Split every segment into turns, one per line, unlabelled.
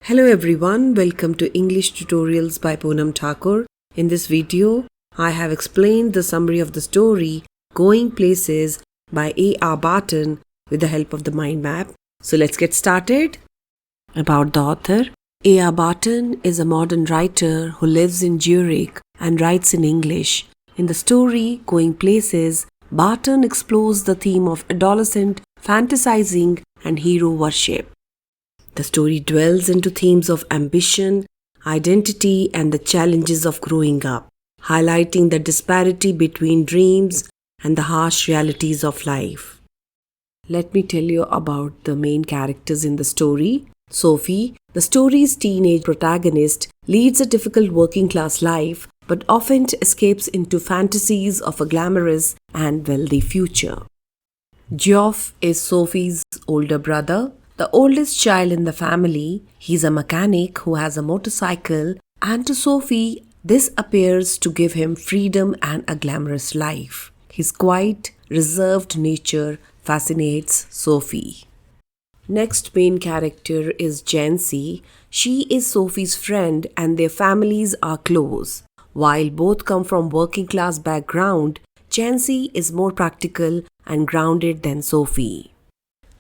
Hello everyone, welcome to English Tutorials by Poonam Thakur. In this video, I have explained the summary of the story Going Places by A.R. Barton with the help of the mind map. So let's get started. About the author, A.R. Barton is a modern writer who lives in Zurich and writes in English. In the story Going Places, Barton explores the theme of adolescent fantasizing and hero worship. The story dwells into themes of ambition, identity, and the challenges of growing up, highlighting the disparity between dreams and the harsh realities of life. Let me tell you about the main characters in the story. Sophie, the story's teenage protagonist, leads a difficult working-class life but often escapes into fantasies of a glamorous and wealthy future. Geoff is Sophie's older brother. The oldest child in the family, he's a mechanic who has a motorcycle, and to Sophie, this appears to give him freedom and a glamorous life. His quiet, reserved nature fascinates Sophie. Next main character is Jansie. She is Sophie's friend and their families are close. While both come from working class background, Jansie is more practical and grounded than Sophie.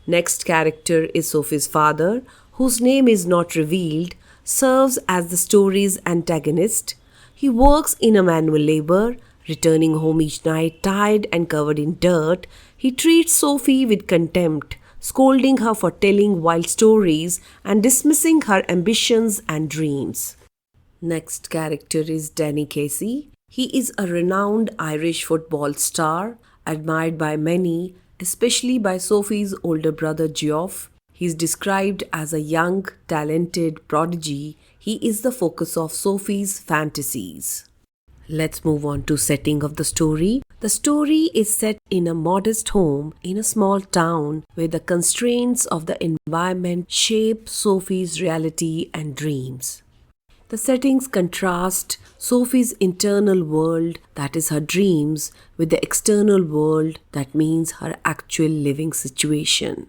Next character is Sophie's father, whose name is not revealed, serves as the story's antagonist. He works in a manual labor, returning home each night tired and covered in dirt. He treats Sophie with contempt, scolding her for telling wild stories and dismissing her ambitions and dreams. Next character is Danny Casey. He is a renowned Irish football star, admired by many, especially by Sophie's older brother Geoff. He is described as a young, talented prodigy. He is the focus of Sophie's fantasies. Let's move on to setting of the story. The story is set in a modest home in a small town where the constraints of the environment shape Sophie's reality and dreams. The settings contrast Sophie's internal world, that is her dreams, with the external world, that means her actual living situation.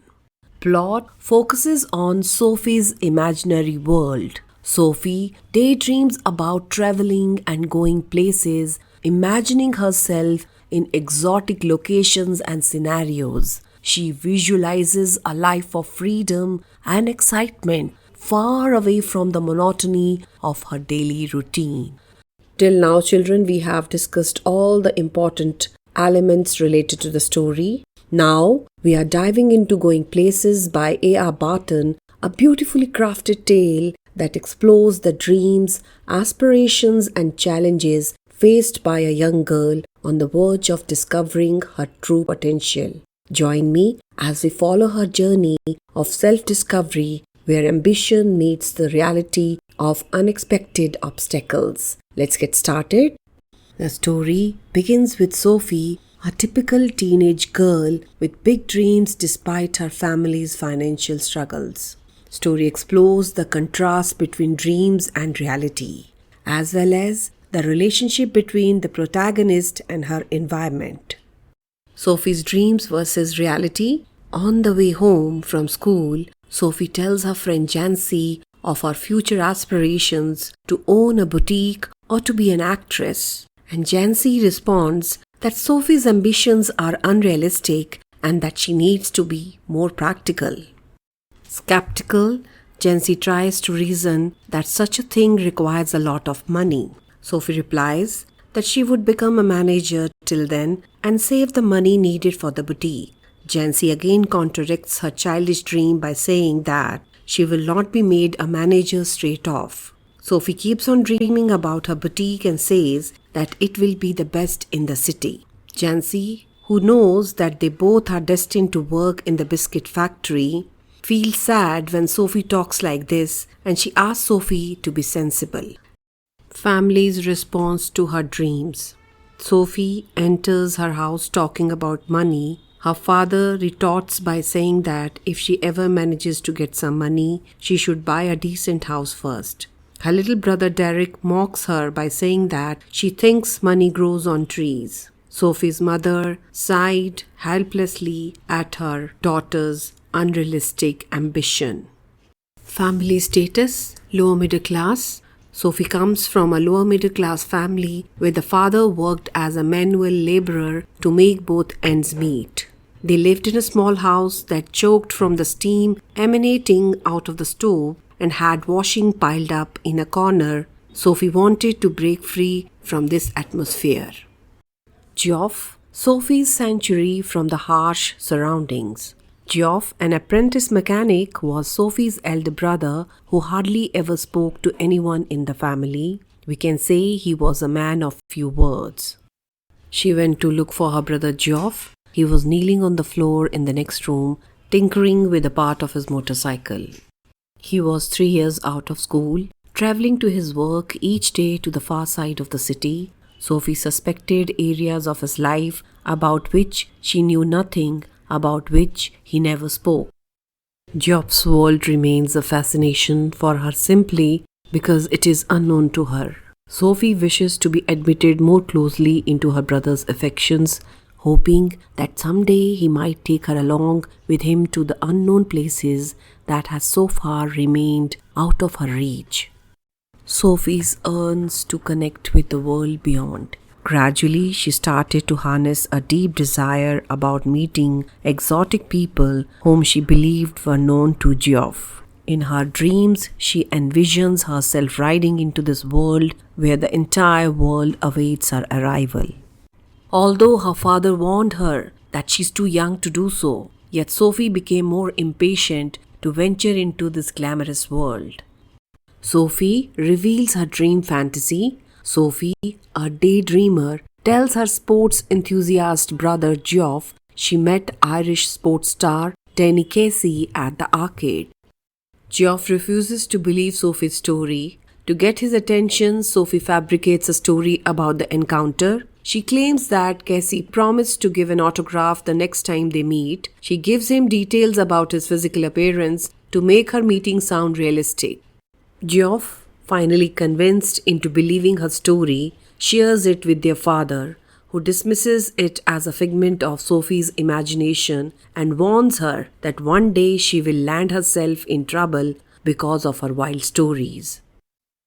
Plot focuses on Sophie's imaginary world. Sophie daydreams about traveling and going places, imagining herself in exotic locations and scenarios. She visualizes a life of freedom and excitement, far away from the monotony of her daily routine. Till now, children, we have discussed all the important elements related to the story. Now, we are diving into Going Places by A.R. Barton, a beautifully crafted tale that explores the dreams, aspirations, and challenges faced by a young girl on the verge of discovering her true potential. Join me as we follow her journey of self-discovery, where ambition meets the reality of unexpected obstacles. Let's get started. The story begins with Sophie, a typical teenage girl with big dreams despite her family's financial struggles. Story explores the contrast between dreams and reality, as well as the relationship between the protagonist and her environment. Sophie's dreams versus reality. On the way home from school, Sophie tells her friend Jansie of her future aspirations to own a boutique or to be an actress. And Jansie responds that Sophie's ambitions are unrealistic and that she needs to be more practical. Skeptical, Jansie tries to reason that such a thing requires a lot of money. Sophie replies that she would become a manager till then and save the money needed for the boutique. Jansie again contradicts her childish dream by saying that she will not be made a manager straight off. Sophie keeps on dreaming about her boutique and says that it will be the best in the city. Jansie, who knows that they both are destined to work in the biscuit factory, feels sad when Sophie talks like this and she asks Sophie to be sensible. Family's response to her dreams. Sophie enters her house talking about money. Her father retorts by saying that if she ever manages to get some money, she should buy a decent house first. Her little brother Derek mocks her by saying that she thinks money grows on trees. Sophie's mother sighed helplessly at her daughter's unrealistic ambition. Family status, lower middle class. Sophie comes from a lower middle class family where the father worked as a manual laborer to make both ends meet. They lived in a small house that choked from the steam emanating out of the stove and had washing piled up in a corner. Sophie wanted to break free from this atmosphere. Geoff, Sophie's sanctuary from the harsh surroundings. Geoff, an apprentice mechanic, was Sophie's elder brother who hardly ever spoke to anyone in the family. We can say he was a man of few words. She went to look for her brother Geoff. He was kneeling on the floor in the next room, tinkering with a part of his motorcycle. He was 3 years out of school, traveling to his work each day to the far side of the city. Sophie suspected areas of his life about which she knew nothing, about which he never spoke. Geoff's world remains a fascination for her simply because it is unknown to her. Sophie wishes to be admitted more closely into her brother's affections, hoping that someday he might take her along with him to the unknown places that has so far remained out of her reach. Sophie yearns to connect with the world beyond. Gradually, she started to harness a deep desire about meeting exotic people whom she believed were known to Geoff. In her dreams, she envisions herself riding into this world where the entire world awaits her arrival. Although her father warned her that she's too young to do so, yet Sophie became more impatient to venture into this glamorous world. Sophie reveals her dream fantasy. Sophie, a daydreamer, tells her sports enthusiast brother Geoff she met Irish sports star Danny Casey at the arcade. Geoff refuses to believe Sophie's story. To get his attention, Sophie fabricates a story about the encounter. She claims that Casey promised to give an autograph the next time they meet. She gives him details about his physical appearance to make her meeting sound realistic. Geoff, finally convinced into believing her story, shares it with their father, who dismisses it as a figment of Sophie's imagination and warns her that one day she will land herself in trouble because of her wild stories.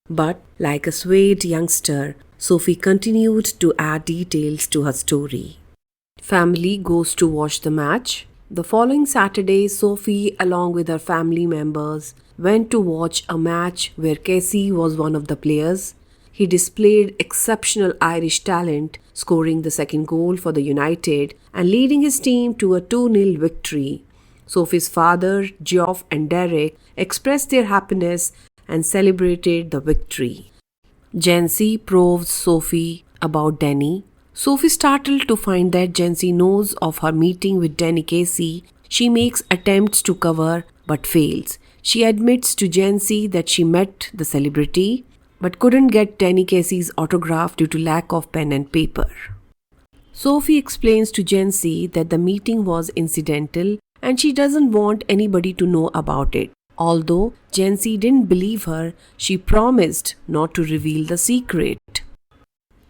But, like a swayed youngster, Sophie continued to add details to her story. Family goes to watch the match. The following Saturday, Sophie, along with her family members, went to watch a match where Casey was one of the players. He displayed exceptional Irish talent, scoring the second goal for the United and leading his team to a 2-0 victory. Sophie's father, Geoff and Derek expressed their happiness and celebrated the victory. Jansie probes Sophie about Danny. Sophie startled to find that Jansie knows of her meeting with Danny Casey. She makes attempts to cover but fails. She admits to Jansie that she met the celebrity but couldn't get Danny Casey's autograph due to lack of pen and paper. Sophie explains to Jansie that the meeting was incidental and she doesn't want anybody to know about it. Although Jansie didn't believe her, she promised not to reveal the secret.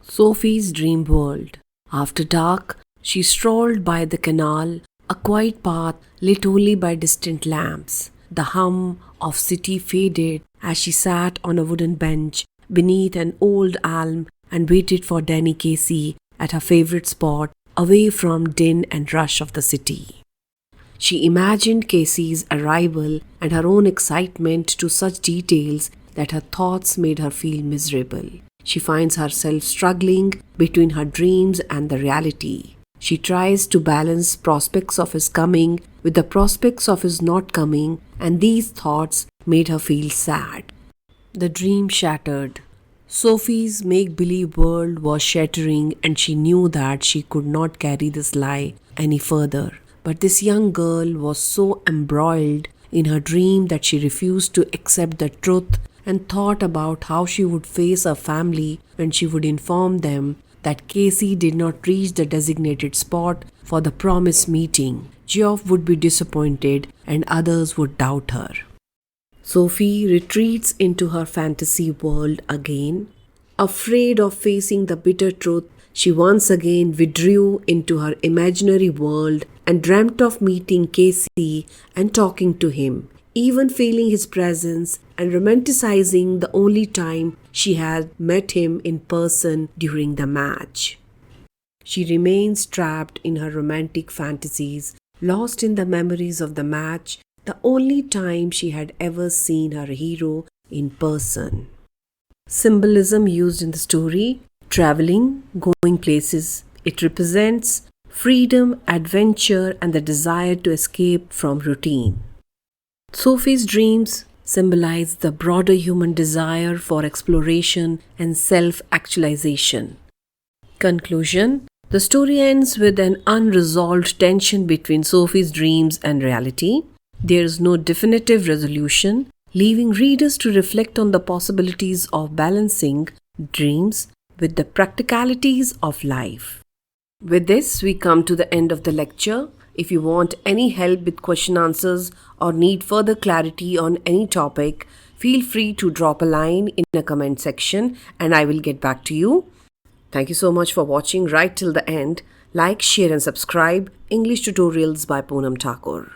Sophie's dream world. After dark, she strolled by the canal, a quiet path lit only by distant lamps. The hum of city faded as she sat on a wooden bench beneath an old elm and waited for Danny Casey at her favorite spot, away from din and rush of the city. She imagined Casey's arrival and her own excitement to such details that her thoughts made her feel miserable. She finds herself struggling between her dreams and the reality. She tries to balance prospects of his coming with the prospects of his not coming, and these thoughts made her feel sad. The dream shattered. Sophie's make-believe world was shattering and she knew that she could not carry this lie any further. But this young girl was so embroiled in her dream that she refused to accept the truth and thought about how she would face her family when she would inform them that Casey did not reach the designated spot for the promised meeting. Geoff would be disappointed and others would doubt her. Sophie retreats into her fantasy world again. Afraid of facing the bitter truth, she once again withdrew into her imaginary world and dreamt of meeting Casey and talking to him. even feeling his presence and romanticizing the only time she had met him in person during the match. She remains trapped in her romantic fantasies, lost in the memories of the match, the only time she had ever seen her hero in person. Symbolism used in the story: traveling, going places. It represents freedom, adventure, and the desire to escape from routine. Sophie's dreams symbolize the broader human desire for exploration and self-actualization. Conclusion: the story ends with an unresolved tension between Sophie's dreams and reality. There is no definitive resolution, leaving readers to reflect on the possibilities of balancing dreams with the practicalities of life. With this, we come to the end of the lecture. If you want any help with question answers or need further clarity on any topic, feel free to drop a line in the comment section and I will get back to you. Thank you so much for watching right till the end. Like, share and subscribe. English Tutorials by Poonam Thakur.